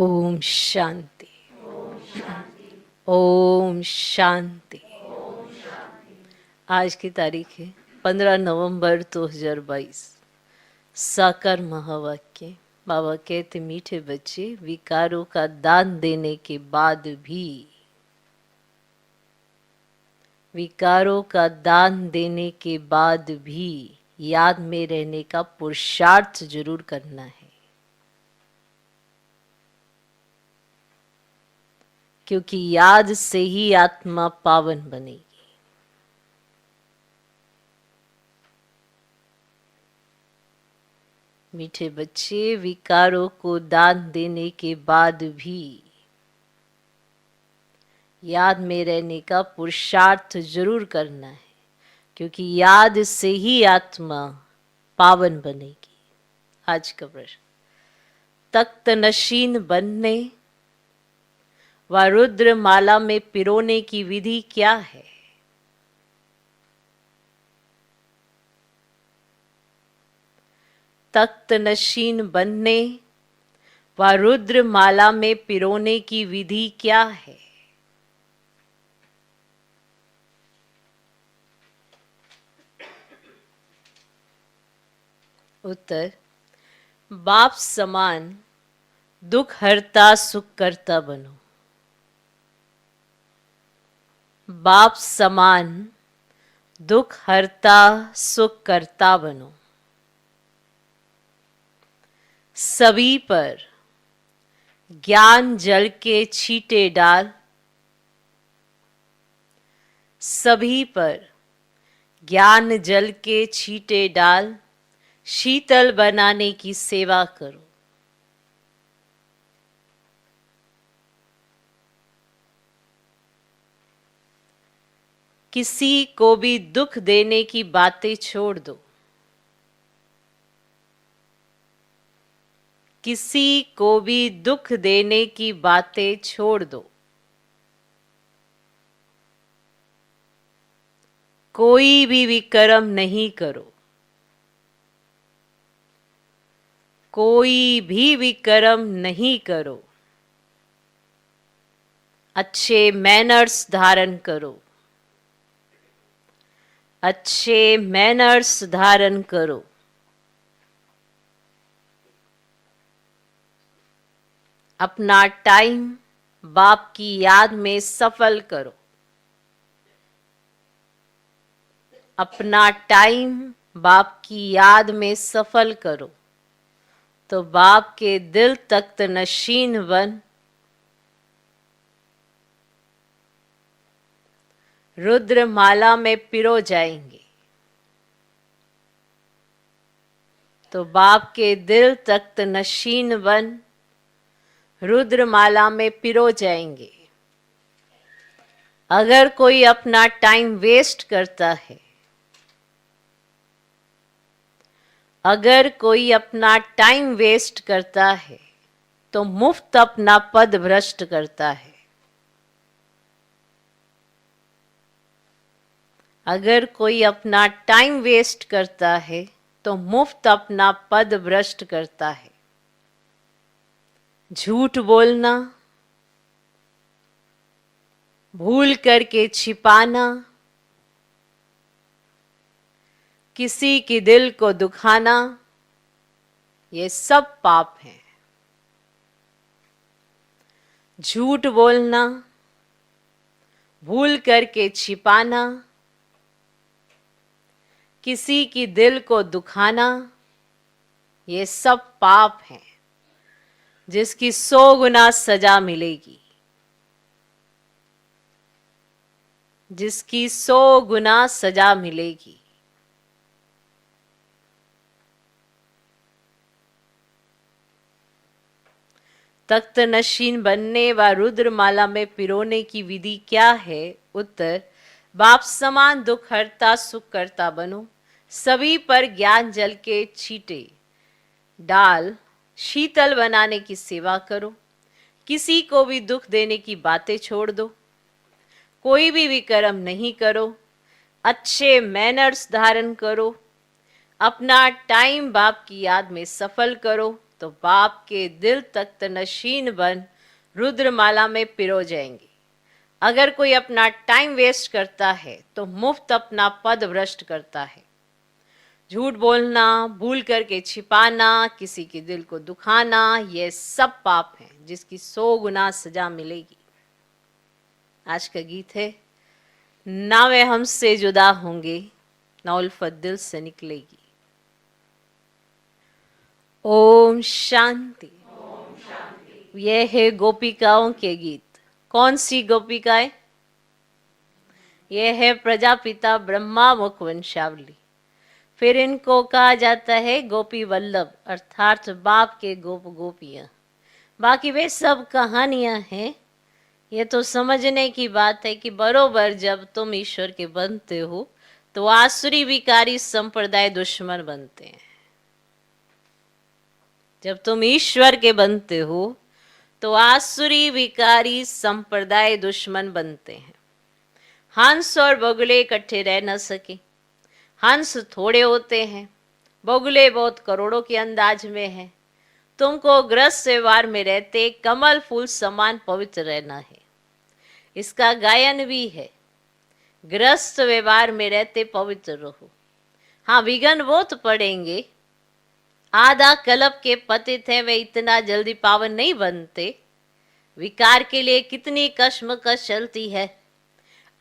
ओम शांति। ओम शांति। आज की तारीख है 15 नवंबर 2022। साकार महावाक्य। बाबा कहते, मीठे बच्चे, विकारों का दान देने के बाद भी, विकारों का दान देने के बाद भी याद में रहने का पुरुषार्थ जरूर करना है, क्योंकि याद से ही आत्मा पावन बनेगी। मीठे बच्चे, विकारों को दान देने के बाद भी याद में रहने का पुरुषार्थ जरूर करना है, क्योंकि याद से ही आत्मा पावन बनेगी। आज का प्रश्न, तख्त नशीन बनने व रुद्र माला में पिरोने की विधि क्या है? तख्त नशीन बनने व रुद्र माला में पिरोने की विधि क्या है? उत्तर, बाप समान दुख हरता सुख करता बनो। बाप समान दुख हरता सुख करता बनो। सभी पर ज्ञान जल के छींटे डाल, सभी पर ज्ञान जल के छींटे डाल, शीतल बनाने की सेवा करो। किसी को भी दुख देने की बातें छोड़ दो। किसी को भी दुख देने की बातें छोड़ दो। कोई भी विकर्म नहीं करो। कोई भी विकर्म नहीं करो। अच्छे मैनर्स धारण करो। अच्छे मैनर्स धारण करो। अपना टाइम बाप की याद में सफल करो। अपना टाइम बाप की याद में सफल करो, तो बाप के दिल तख्त नशीन बन रुद्र माला में पिरो जाएंगे। तो बाप के दिल तख्त नशीन बन रुद्र माला में पिरो जाएंगे। अगर कोई अपना टाइम वेस्ट करता है, अगर कोई अपना टाइम वेस्ट करता है, तो मुफ्त अपना पद भ्रष्ट करता है। अगर कोई अपना टाइम वेस्ट करता है, तो मुफ्त अपना पद भ्रष्ट करता है। झूठ बोलना, भूल करके छिपाना, किसी के दिल को दुखाना, ये सब पाप हैं। झूठ बोलना, भूल करके छिपाना, किसी की दिल को दुखाना, ये सब पाप हैं, जिसकी 100 गुना सजा मिलेगी। जिसकी 100 गुना सजा मिलेगी। तख्त नशीन बनने व रुद्रमाला में पिरोने की विधि क्या है? उत्तर, बाप समान दुख हरता सुख करता बनो। सभी पर ज्ञान जल के छींटे डाल, शीतल बनाने की सेवा करो। किसी को भी दुख देने की बातें छोड़ दो। कोई भी विकर्म नहीं करो। अच्छे मैनर्स धारण करो। अपना टाइम बाप की याद में सफल करो, तो बाप के दिल तख्त नशीन बन रुद्रमाला में पिरो जाएंगे। अगर कोई अपना टाइम वेस्ट करता है तो मुफ्त अपना पद भ्रष्ट करता है। झूठ बोलना, भूल करके छिपाना, किसी के दिल को दुखाना, ये सब पाप है जिसकी 100 गुना सजा मिलेगी। आज का गीत है, ना वे हमसे जुदा होंगे, ना उल्फत दिल से निकलेगी। ओम शांति। यह है गोपिकाओं के गीत। कौन सी गोपिकाएं? यह है प्रजापिता ब्रह्मा मुख वंशावली। फिर इनको कहा जाता है गोपी वल्लभ, अर्थात बाप के गोप गोपियां। बाकी वे सब कहानियां हैं। ये तो समझने की बात है कि बरोबर जब तुम ईश्वर के बनते हो तो आसुरी विकारी संप्रदाय दुश्मन बनते हैं। जब तुम ईश्वर के बनते हो तो आसुरी विकारी संप्रदाय दुश्मन बनते हैं। हंस और बगुले इकट्ठे रह न सके। हंस थोड़े होते हैं, बगुले बहुत करोड़ों के अंदाज में हैं। तुमको ग्रस्त व्यवहार में रहते कमल फूल समान पवित्र रहना है। इसका गायन भी है, ग्रस्त व्यवहार में रहते पवित्र रहो। हाँ, विघ्न वो तो पड़ेंगे। आधा कल्प के पतित हैं, वे इतना जल्दी पावन नहीं बनते। विकार के लिए कितनी कश्मकश चलती है।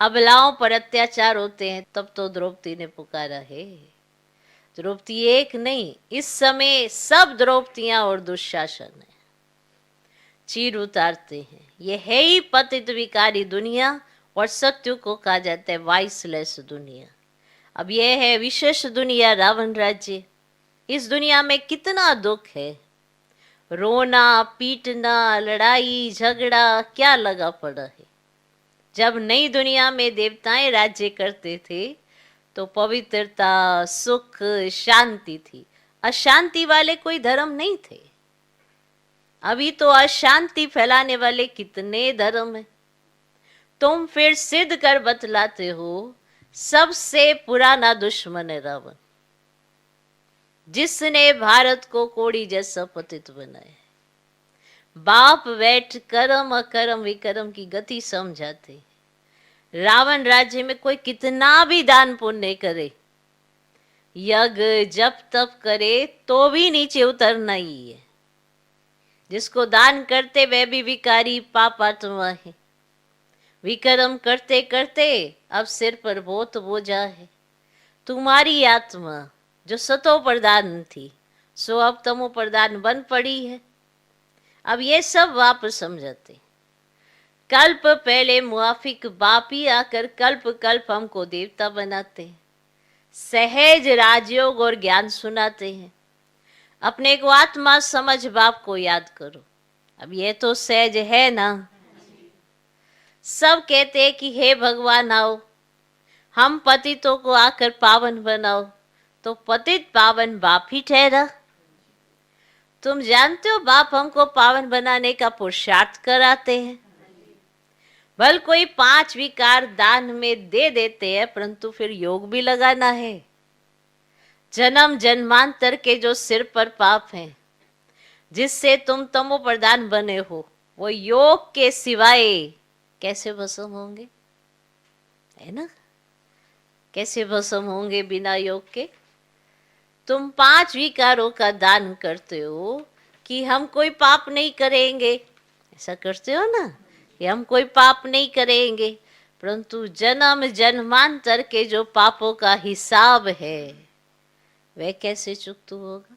अबलाओं पर अत्याचार होते हैं, तब तो द्रौपदी ने पुकारा है। द्रौपदी एक नहीं, इस समय सब द्रौपदियां और दुशासन है, चीर उतारते हैं। ये है ही पतित विकारी दुनिया, और सत्य को कहा जाता है वाइसलेस दुनिया। अब यह है विशेष दुनिया, रावण राज्य। इस दुनिया में कितना दुख है, रोना पीटना, लड़ाई झगड़ा क्या लगा पड़ा है। जब नई दुनिया में देवताएं राज्य करते थे तो पवित्रता, सुख, शांति थी। अशांति वाले कोई धर्म नहीं थे। अभी तो अशांति फैलाने वाले कितने धर्म हैं। तुम फिर सिद्ध कर बतलाते हो सबसे पुराना दुश्मन है रावण, जिसने भारत को कोड़ी जैसा पतित बनाया। बाप बैठ करम अकरम विकरम की गति समझाते। रावण राज्य में कोई कितना भी दान पुण्य करे, यज्ञ जप तप करे, तो भी नीचे उतरना ही है। जिसको दान करते वह भी विकारी पापात्मा है। विक्रम करते करते अब सिर पर बहुत बोझा है। तुम्हारी आत्मा जो सतो प्रधान थी सो अब तमो प्रधान बन पड़ी है। अब ये सब वापस समझाते। कल्प पहले मुआफिक बाप ही आकर कल्प कल्प हमको देवता बनाते हैं। सहज राजयोग और ज्ञान सुनाते हैं। अपने को आत्मा समझ बाप को याद करो। अब ये तो सहज है ना। सब कहते हैं कि हे भगवान आओ, हम पतितों को आकर पावन बनाओ। तो पतित पावन बाप ही ठहरा। तुम जानते हो बाप हमको पावन बनाने का पुरुषार्थ कराते हैं। भल कोई 5 विकार दान में दे देते हैं, परंतु फिर योग भी लगाना है। जन्म जन्मांतर के जो सिर पर पाप हैं, जिससे तुम तमो प्रधान बने हो, वो योग के सिवाय कैसे भस्म होंगे, है ना। कैसे भस्म होंगे बिना योग के। तुम 5 विकारों का दान करते हो कि हम कोई पाप नहीं करेंगे, ऐसा करते हो ना कि हम कोई पाप नहीं करेंगे, परंतु जन्म जन्मांतर के जो पापों का हिसाब है वह कैसे चुकता होगा।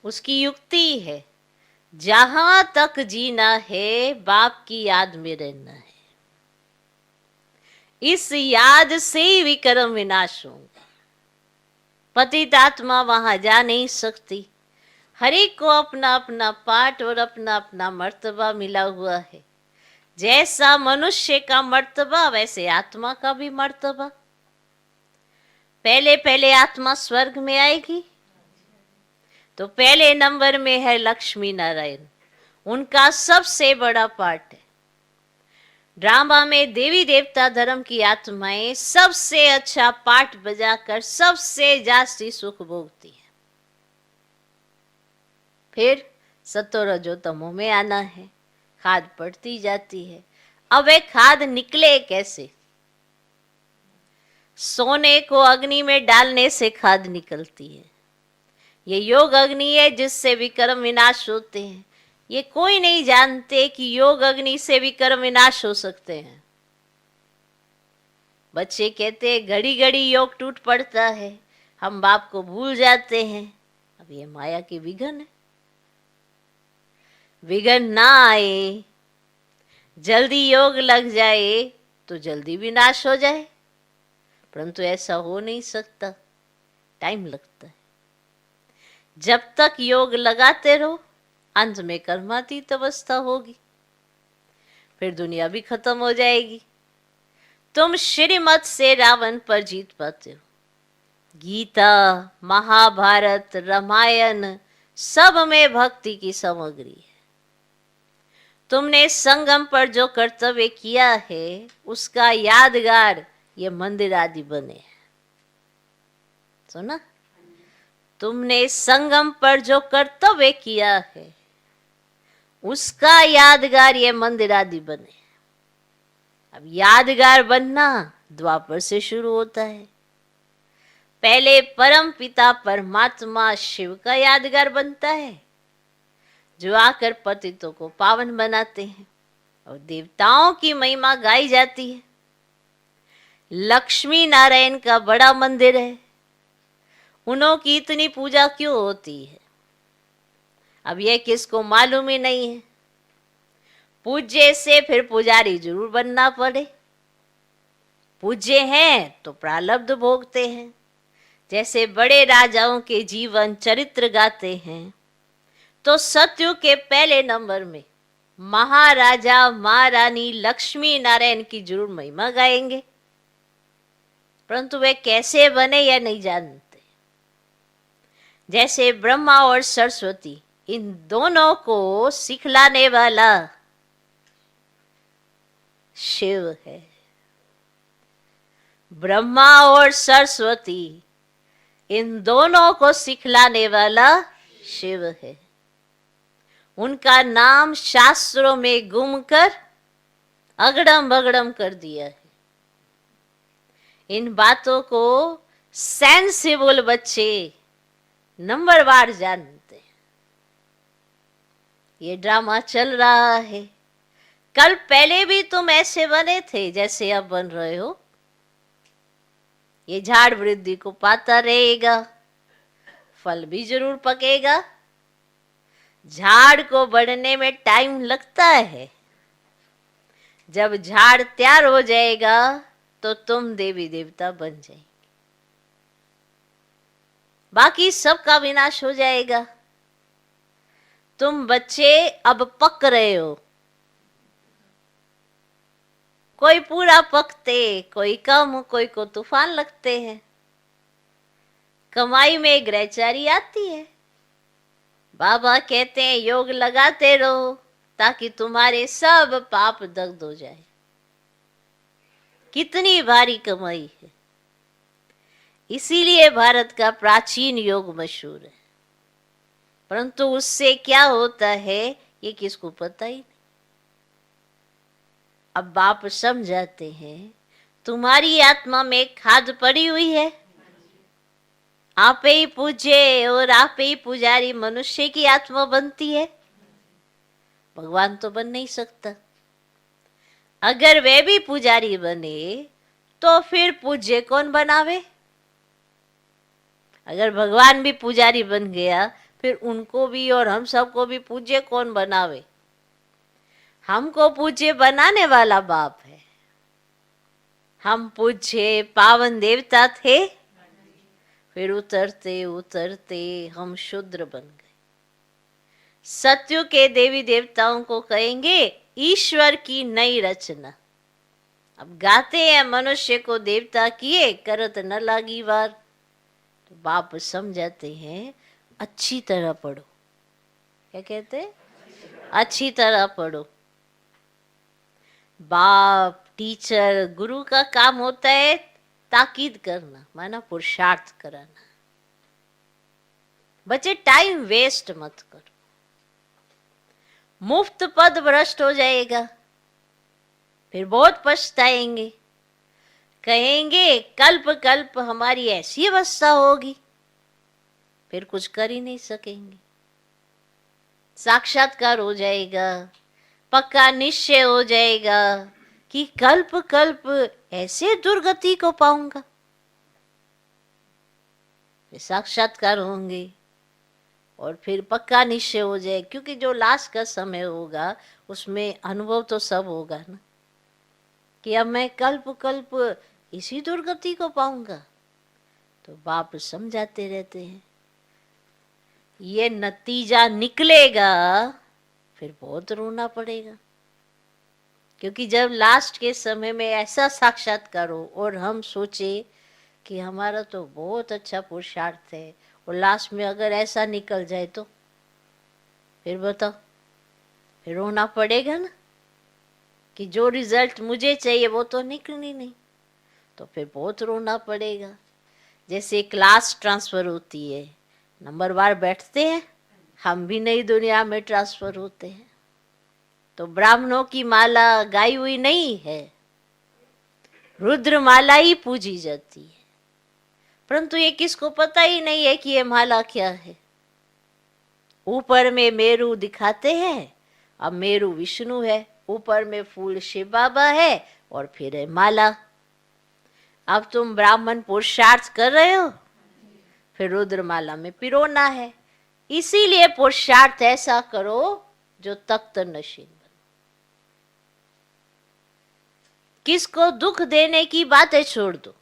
उसकी युक्ति है, जहां तक जीना है बाप की याद में रहना है। इस याद से ही विक्रम विनाश होगा। पतित आत्मा वहां जा नहीं सकती। हर एक को अपना अपना पाठ और अपना अपना मर्तबा मिला हुआ है। जैसा मनुष्य का मर्तबा वैसे आत्मा का भी मर्तबा। पहले पहले आत्मा स्वर्ग में आएगी तो पहले नंबर में है लक्ष्मी नारायण। उनका सबसे बड़ा पाठ है। ड्रामा में देवी देवता धर्म की आत्माएं सबसे अच्छा पाठ बजाकर सबसे जास्ती सुख भोगती है। फिर सतो रजो तमो में आना है, खाद पड़ती जाती है। अब वे खाद निकले कैसे? सोने को अग्नि में डालने से खाद निकलती है। ये योग अग्नि है जिससे विकर्म विनाश होते हैं। ये कोई नहीं जानते कि योग अग्नि से भी कर्म विनाश हो सकते हैं। बच्चे कहते हैं घड़ी घड़ी योग टूट पड़ता है, हम बाप को भूल जाते हैं। अब ये माया की विघन है। विघन ना आए, जल्दी योग लग जाए तो जल्दी विनाश हो जाए, परंतु ऐसा हो नहीं सकता, टाइम लगता है। जब तक योग लगाते रहो अंत में कर्मातीत अवस्था होगी, फिर दुनिया भी खत्म हो जाएगी। तुम श्रीमत से रावण पर जीत पाते हो। गीता, महाभारत, रामायण सब में भक्ति की सामग्री है। तुमने संगम पर जो कर्तव्य किया है उसका यादगार ये मंदिर आदि बने हैं। सुना? तुमने संगम पर जो कर्तव्य किया है उसका यादगार ये मंदिर आदि बने। अब यादगार बनना द्वापर से शुरू होता है। पहले परम पिता परमात्मा शिव का यादगार बनता है, जो आकर पतितों को पावन बनाते हैं, और देवताओं की महिमा गाई जाती है। लक्ष्मी नारायण का बड़ा मंदिर है, उन्हों की इतनी पूजा क्यों होती है? अब यह किसको मालूम ही नहीं है। पूज्य से फिर पुजारी जरूर बनना पड़े। पूज्य हैं तो प्रारब्ध भोगते हैं। जैसे बड़े राजाओं के जीवन चरित्र गाते हैं तो सतयुग के पहले नंबर में महाराजा महारानी लक्ष्मी नारायण की जरूर महिमा गाएंगे, परंतु वे कैसे बने यह नहीं जानते। जैसे ब्रह्मा और सरस्वती, इन दोनों को सिखलाने वाला शिव है। ब्रह्मा और सरस्वती, इन दोनों को सिखलाने वाला शिव है। उनका नाम शास्त्रों में गुम कर अगड़म बगड़म कर दिया है। इन बातों को सेंसिबल बच्चे नंबरवार जानते हैं। ये ड्रामा चल रहा है। कल पहले भी तुम ऐसे बने थे जैसे अब बन रहे हो। ये झाड़ वृद्धि को पाता रहेगा, फल भी जरूर पकेगा। झाड़ को बढ़ने में टाइम लगता है। जब झाड़ तैयार हो जाएगा तो तुम देवी देवता बन जाएंगे, बाकी सबका विनाश हो जाएगा। तुम बच्चे अब पक रहे हो, कोई पूरा पकते, कोई कम, कोई को तूफान लगते हैं। कमाई में ग्रहचारी आती है। बाबा कहते हैं योग लगाते रहो ताकि तुम्हारे सब पाप दग्ध हो जाए। कितनी भारी कमाई है। इसीलिए भारत का प्राचीन योग मशहूर है, परंतु उससे क्या होता है ये किसको पता ही नहीं। अब बाप समझाते हैं तुम्हारी आत्मा में खाद पड़ी हुई है। आप ही पूज्य और आप ही पुजारी मनुष्य की आत्मा बनती है, भगवान तो बन नहीं सकता। अगर वे भी पुजारी बने तो फिर पूज्य कौन बनावे? अगर भगवान भी पुजारी बन गया फिर उनको भी और हम सबको भी पूज्य कौन बनावे? हमको पूज्य बनाने वाला बाप है। हम पूज्य पावन देवता थे, फिर उतरते उतरते हम शूद्र बन गए। सत्यु के देवी देवताओं को कहेंगे ईश्वर की नई रचना। अब गाते हैं मनुष्य को देवता किए, करत न लागी वार। तो बाप समझाते हैं अच्छी तरह पढ़ो। क्या कहते हैं? अच्छी तरह पढ़ो। बाप, टीचर, गुरु का काम होता है ताकीद करना, माना पुरुषार्थ कराना। बच्चे टाइम वेस्ट मत करो। मुफ्त पद भ्रष्ट हो जाएगा, फिर बहुत पछताएंगे, कहेंगे कल्प कल्प हमारी ऐसी अवस्था होगी, फिर कुछ कर ही नहीं सकेंगे। साक्षात्कार हो जाएगा, पक्का निश्चय हो जाएगा कि कल्प कल्प ऐसे दुर्गति को पाऊंगा, साक्षात्कार होंगे और फिर पक्का निश्चय हो जाए, क्योंकि जो लास्ट का समय होगा उसमें अनुभव तो सब होगा ना, कि अब मैं कल्प कल्प इसी दुर्गति को पाऊंगा। तो बाप समझाते रहते हैं ये नतीजा निकलेगा, फिर बहुत रोना पड़ेगा, क्योंकि जब लास्ट के समय में ऐसा साक्षात्कार हो और हम सोचे कि हमारा तो बहुत अच्छा पुरुषार्थ है और लास्ट में अगर ऐसा निकल जाए तो फिर बताओ, फिर रोना पड़ेगा ना कि जो रिजल्ट मुझे चाहिए वो तो निकली नहीं, तो फिर बहुत रोना पड़ेगा। जैसे क्लास ट्रांसफर होती है, नंबर बार बैठते हैं, हम भी नई दुनिया में ट्रांसफर होते हैं। तो ब्राह्मणों की माला गाई हुई नहीं है, रुद्र माला ही पूजी जाती है, परंतु ये किसको पता ही नहीं है कि ये माला क्या है। ऊपर में मेरू दिखाते हैं, अब मेरू विष्णु है, ऊपर में फूल शिव बाबा है और फिर है माला। अब तुम ब्राह्मण पुरुषार्थ कर रहे हो, फिर रुद्र माला में पिरोना है, इसीलिए पुरुषार्थ ऐसा करो जो तख्त नशीन बनो। किसको दुख देने की बातें छोड़ दो,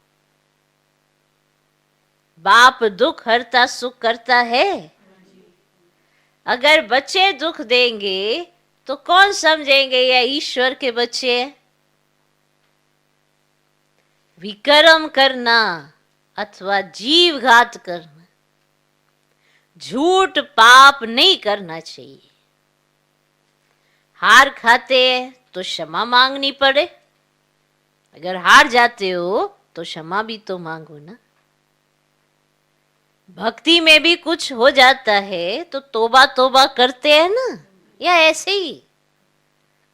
बाप दुख हरता सुख करता है। अगर बच्चे दुख देंगे तो कौन समझेंगे ये ईश्वर के बच्चे हैं। विकर्म करना अथवा जीव घात करना, झूठ पाप नहीं करना चाहिए। हार खाते हैं तो क्षमा मांगनी पड़े, अगर हार जाते हो तो क्षमा भी तो मांगो ना। भक्ति में भी कुछ हो जाता है तो तोबा तोबा करते हैं ना, या ऐसे ही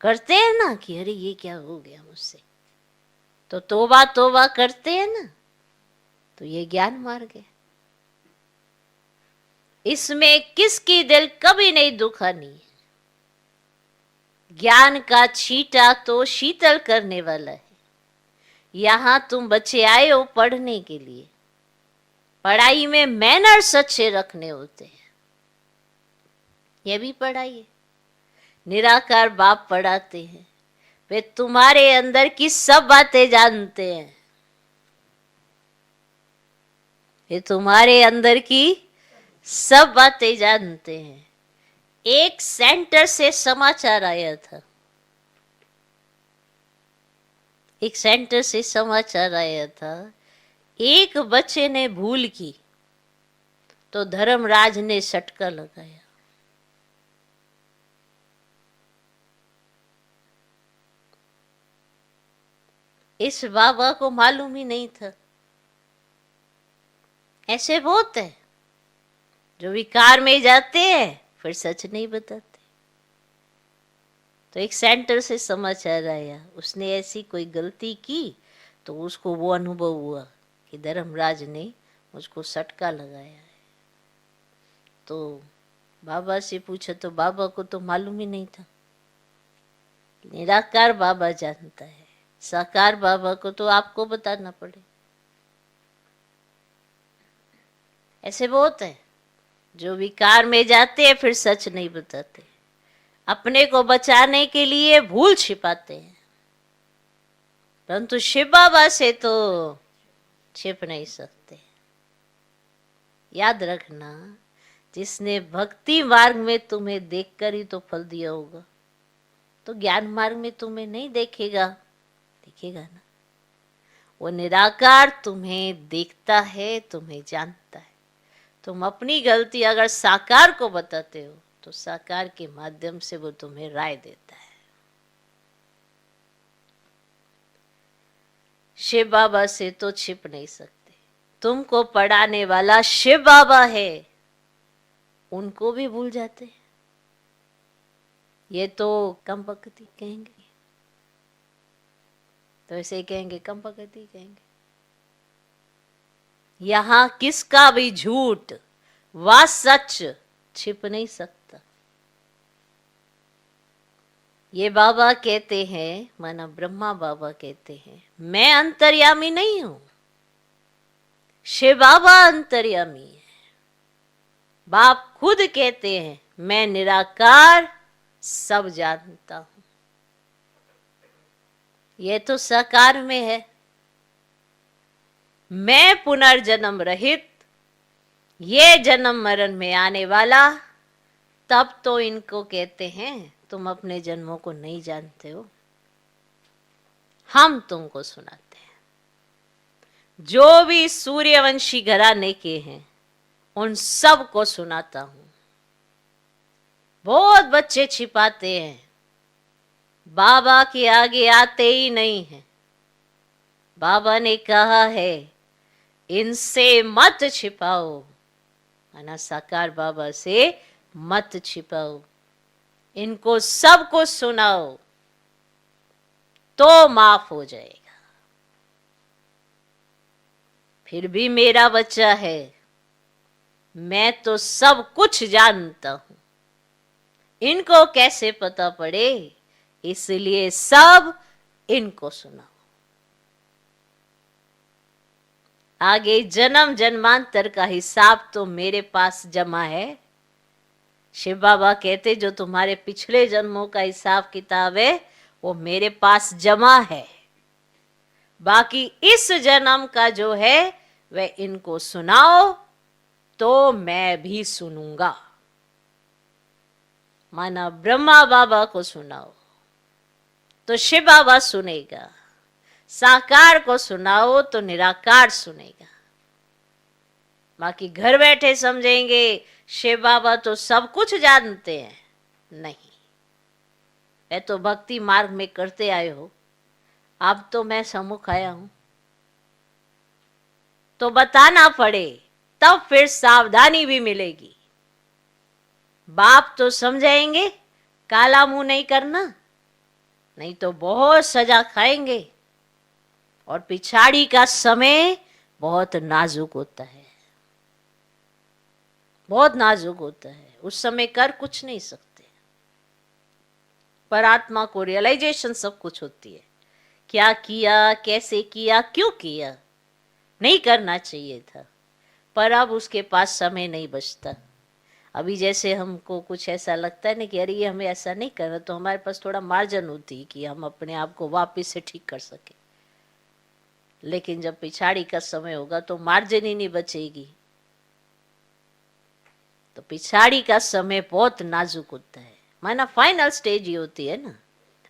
करते हैं ना कि अरे ये क्या हो गया मुझसे, तो तोबा तोबा करते हैं ना, तो ये ज्ञान मार्ग है। इसमें किसकी दिल कभी नहीं दुखानी है। ज्ञान का छींटा तो शीतल करने वाला है। यहां तुम बच्चे आए हो पढ़ने के लिए, पढ़ाई में मैनर्स अच्छे रखने होते हैं, ये भी पढ़ाई है। निराकार बाप पढ़ाते हैं, वे तुम्हारे अंदर की सब बातें जानते हैं, वे तुम्हारे अंदर की सब बातें जानते हैं। एक सेंटर से समाचार आया था, एक सेंटर से समाचार आया था, एक बच्चे ने भूल की तो धर्मराज ने सटका लगाया। इस बाबा को मालूम ही नहीं था। ऐसे बहुत है जो विकार में जाते हैं फिर सच नहीं बताते। तो एक सेंटर से समाचार आया, उसने ऐसी कोई गलती की तो उसको वो अनुभव हुआ कि धर्मराज ने मुझको सटका लगाया है। तो बाबा से पूछा तो बाबा को तो मालूम ही नहीं था। निराकार बाबा जानता है, साकार बाबा को तो आपको बताना पड़े। ऐसे बहुत है जो विकार में जाते हैं फिर सच नहीं बताते, अपने को बचाने के लिए भूल छिपाते हैं, परंतु शिव बाबा से तो छिप नहीं सकते। याद रखना, जिसने भक्ति मार्ग में तुम्हें देखकर ही तो फल दिया होगा, तो ज्ञान मार्ग में तुम्हें नहीं देखेगा, देखेगा ना। वो निराकार तुम्हें देखता है, तुम्हें जानता है। तुम अपनी गलती अगर साकार को बताते हो तो साकार के माध्यम से वो तुम्हें राय देता है। शिव बाबा से तो छिप नहीं सकते। तुमको पढ़ाने वाला शिव बाबा है, उनको भी भूल जाते हैं। ये तो कम बकती कहेंगे, तो ऐसे ही कहेंगे, कम बकती कहेंगे। यहां किसका भी झूठ व सच छिप नहीं सकता। ये बाबा कहते हैं, माना ब्रह्मा बाबा कहते हैं, मैं अंतर्यामी नहीं हूं, शिव बाबा अंतर्यामी है। बाप खुद कहते हैं, मैं निराकार सब जानता हूं। ये तो साकार में है। मैं पुनर्जन्म रहित, ये जन्म मरण में आने वाला, तब तो इनको कहते हैं तुम अपने जन्मों को नहीं जानते हो, हम तुमको सुनाते हैं। जो भी सूर्यवंशी घराने के हैं उन सब को सुनाता हूं। बहुत बच्चे छिपाते हैं, बाबा के आगे आते ही नहीं है। बाबा ने कहा है इनसे मत छिपाओ, माना साकार बाबा से मत छिपाओ, इनको सबको सुनाओ तो माफ हो जाएगा। फिर भी मेरा बच्चा है, मैं तो सब कुछ जानता हूं, इनको कैसे पता पड़े, इसलिए सब इनको सुनाओ। आगे जन्म जन्मांतर का हिसाब तो मेरे पास जमा है। शिव बाबा कहते जो तुम्हारे पिछले जन्मों का हिसाब किताब है वो मेरे पास जमा है, बाकी इस जन्म का जो है वह इनको सुनाओ तो मैं भी सुनूंगा। माना ब्रह्मा बाबा को सुनाओ तो शिव बाबा सुनेगा, साकार को सुनाओ तो निराकार सुनेगा। बाकी घर बैठे समझेंगे शिव बाबा तो सब कुछ जानते हैं, नहीं, मैं तो भक्ति मार्ग में करते आए हो, अब तो मैं सम्मुख आया हूं तो बताना पड़े, तब फिर सावधानी भी मिलेगी। बाप तो समझाएंगे काला मुंह नहीं करना, नहीं तो बहुत सजा खाएंगे। और पिछाड़ी का समय बहुत नाजुक होता है, बहुत नाजुक होता है, उस समय कर कुछ नहीं सकते। पर आत्मा को रियलाइजेशन सब कुछ होती है, क्या किया, कैसे किया, क्यों किया, नहीं करना चाहिए था, पर अब उसके पास समय नहीं बचता। अभी जैसे हमको कुछ ऐसा लगता है ना कि अरे ये हमें ऐसा नहीं करना, तो हमारे पास थोड़ा मार्जिन होती है कि हम अपने आप को वापस से ठीक कर सके। लेकिन जब पिछाड़ी का समय होगा तो मार्जिन ही नहीं बचेगी। तो पिछाड़ी का समय बहुत नाजुक होता है, माना फाइनल स्टेज ही होती है ना।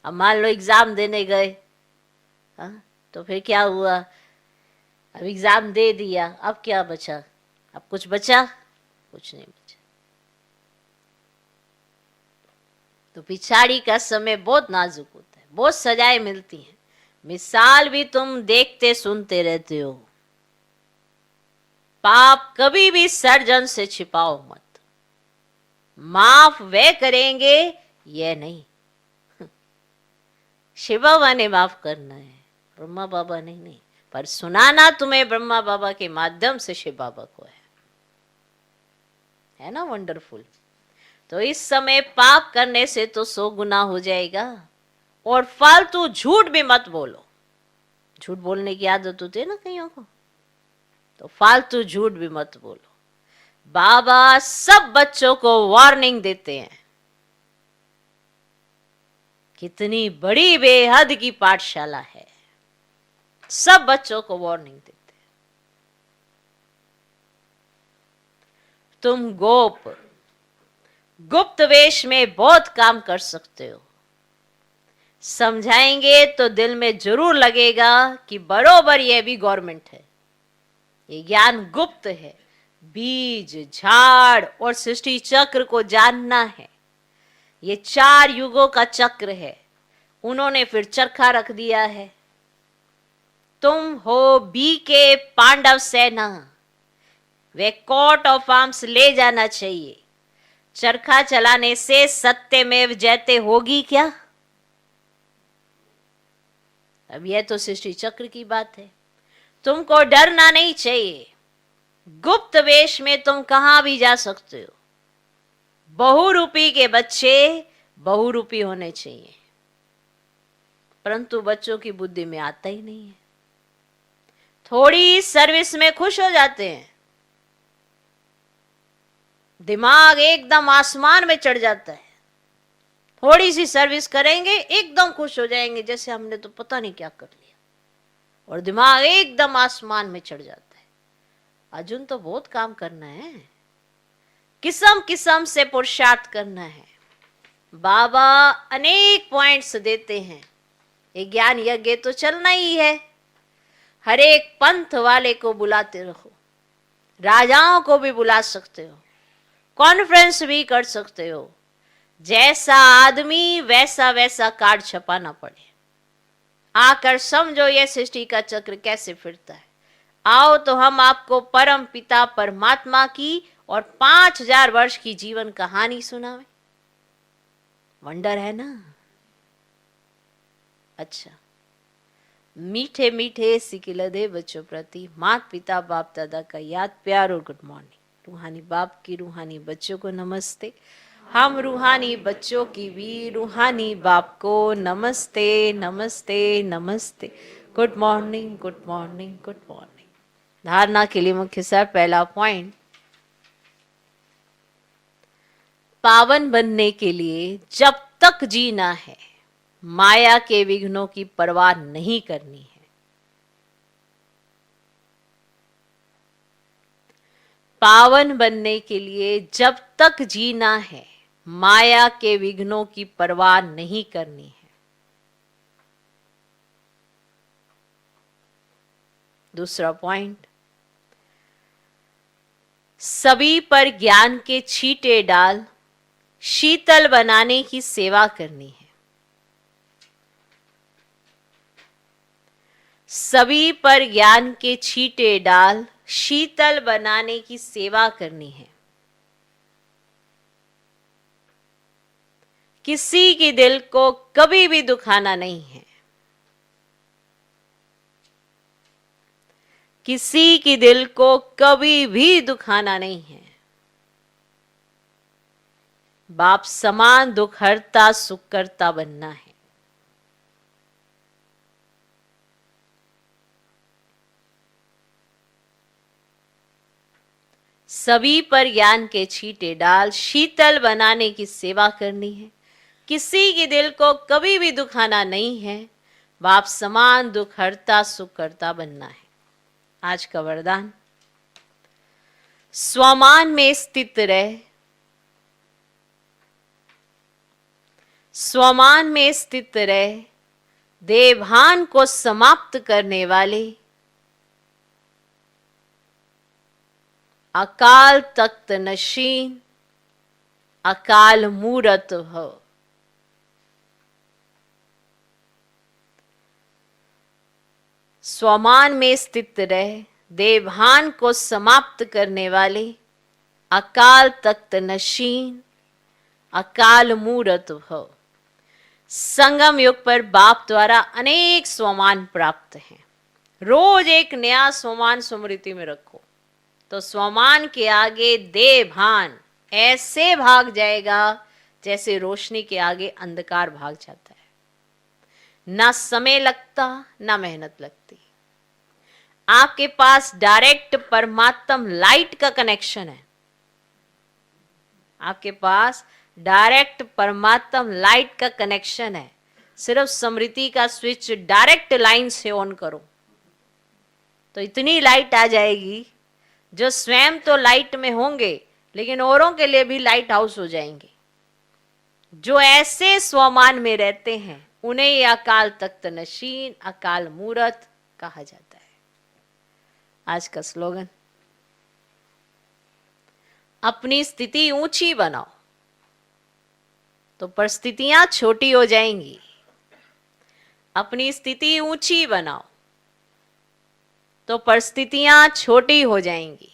अब मान लो एग्जाम देने गए, तो फिर क्या हुआ, अब एग्जाम दे दिया, अब क्या बचा, अब कुछ बचा, कुछ नहीं बचा। तो पिछाड़ी का समय बहुत नाजुक होता है, बहुत सजाएं मिलती हैं। मिसाल भी तुम देखते सुनते रहते हो। पाप कभी भी सर्जन से छिपाओ मत, माफ वे करेंगे ये नहीं। शिव बाबा ने माफ करना है, ब्रह्मा बाबा ने नहीं, पर सुनाना तुम्हें ब्रह्मा बाबा के माध्यम से शिव बाबा को है ना। वंडरफुल। तो इस समय पाप करने से तो 100 गुना हो जाएगा। और फालतू झूठ भी मत बोलो, झूठ बोलने की आदत होती है ना कईयों को, तो फालतू झूठ भी मत बोलो। बाबा सब बच्चों को वार्निंग देते हैं, कितनी बड़ी बेहद की पाठशाला है, सब बच्चों को वार्निंग देते हैं। तुम गुप्त वेश में बहुत काम कर सकते हो, समझाएंगे तो दिल में जरूर लगेगा कि बरोबर यह भी गवर्नमेंट है। ये ज्ञान गुप्त है, बीज, झाड़ और सृष्टि चक्र को जानना है। ये 4 युगों का चक्र है, उन्होंने फिर चरखा रख दिया है। तुम हो बी के पांडव सेना, वे कोट ऑफ आर्म्स ले जाना चाहिए। चरखा चलाने से सत्यमेव जयते होगी क्या? अब यह तो सृष्टि चक्र की बात है। तुमको डरना नहीं चाहिए। गुप्त वेश में तुम कहां भी जा सकते हो। बहुरूपी के बच्चे बहुरूपी होने चाहिए, परंतु बच्चों की बुद्धि में आता ही नहीं है। थोड़ी सर्विस में खुश हो जाते हैं, दिमाग एकदम आसमान में चढ़ जाता है। थोड़ी सी सर्विस करेंगे एकदम खुश हो जाएंगे, जैसे हमने तो पता नहीं क्या कर लिया, और दिमाग एकदम आसमान में चढ़ जाता है। अर्जुन तो बहुत काम करना है, किस्म किस्म से पुरुषार्थ करना है। बाबा अनेक पॉइंट्स देते हैं। ये ज्ञान यज्ञ तो चलना ही है। हर एक पंथ वाले को बुलाते रहो, राजाओं को भी बुला सकते हो, कॉन्फ्रेंस भी कर सकते हो। जैसा आदमी वैसा वैसा कार्ड छपाना पड़े। आकर समझो ये सृष्टि का चक्र कैसे फिरता है। आओ तो हम आपको परम पिता परमात्मा की और 5000 वर्ष की जीवन कहानी सुनावे। वंडर है ना? अच्छा, मीठे मीठे सिकिलदे बच्चों प्रति माता पिता बाप दादा का याद प्यार और गुड मॉर्निंग। रूहानी बाप की रूहानी बच्चों को नमस्ते। हम रूहानी बच्चों की भी रूहानी बाप को नमस्ते नमस्ते नमस्ते। Good morning good morning good morning. धारणा के लिए मुख्य सार पहला पॉइंट, पावन बनने के लिए जब तक जीना है माया के विघ्नों की परवाह नहीं करनी है। पावन बनने के लिए जब तक जीना है माया के विघ्नों की परवाह नहीं करनी है। दूसरा पॉइंट, सभी पर ज्ञान के छींटे डाल शीतल बनाने की सेवा करनी है। सभी पर ज्ञान के छींटे डाल शीतल बनाने की सेवा करनी है। किसी के दिल को कभी भी दुखाना नहीं है। किसी के दिल को कभी भी दुखाना नहीं है। बाप समान दुख हरता सुख करता बनना है। सभी पर ज्ञान के छींटे डाल शीतल बनाने की सेवा करनी है। किसी के दिल को कभी भी दुखाना नहीं है। बाप समान दुख हरता सुख करता बनना है। आज का वरदान, स्वमान में स्थित रह, स्वमान में स्थित रह, देवभान को समाप्त करने वाले अकाल तख्त नशीन अकाल मूरत हो। स्वमान में स्थित रह, देवभान को समाप्त करने वाले अकाल तख्त नशीन अकाल मूरत हो। संगम युग पर बाप द्वारा अनेक स्वमान प्राप्त हैं। रोज एक नया स्वमान स्मृति में रखो तो स्वमान के आगे देवभान ऐसे भाग जाएगा जैसे रोशनी के आगे अंधकार भाग जाता है। ना समय लगता ना मेहनत लगती। आपके पास डायरेक्ट परमात्म लाइट का कनेक्शन है। आपके पास डायरेक्ट परमात्म लाइट का कनेक्शन है। सिर्फ स्मृति का स्विच डायरेक्ट लाइन से ऑन करो तो इतनी लाइट आ जाएगी जो स्वयं तो लाइट में होंगे लेकिन औरों के लिए भी लाइट हाउस हो जाएंगे। जो ऐसे स्वमान में रहते हैं उन्हें ये अकाल तख्त नशीन अकाल मूरत कहा जाता है। आज का स्लोगन, अपनी स्थिति ऊंची बनाओ तो परिस्थितियां छोटी हो जाएंगी। अपनी स्थिति ऊंची बनाओ तो परिस्थितियां छोटी हो जाएंगी।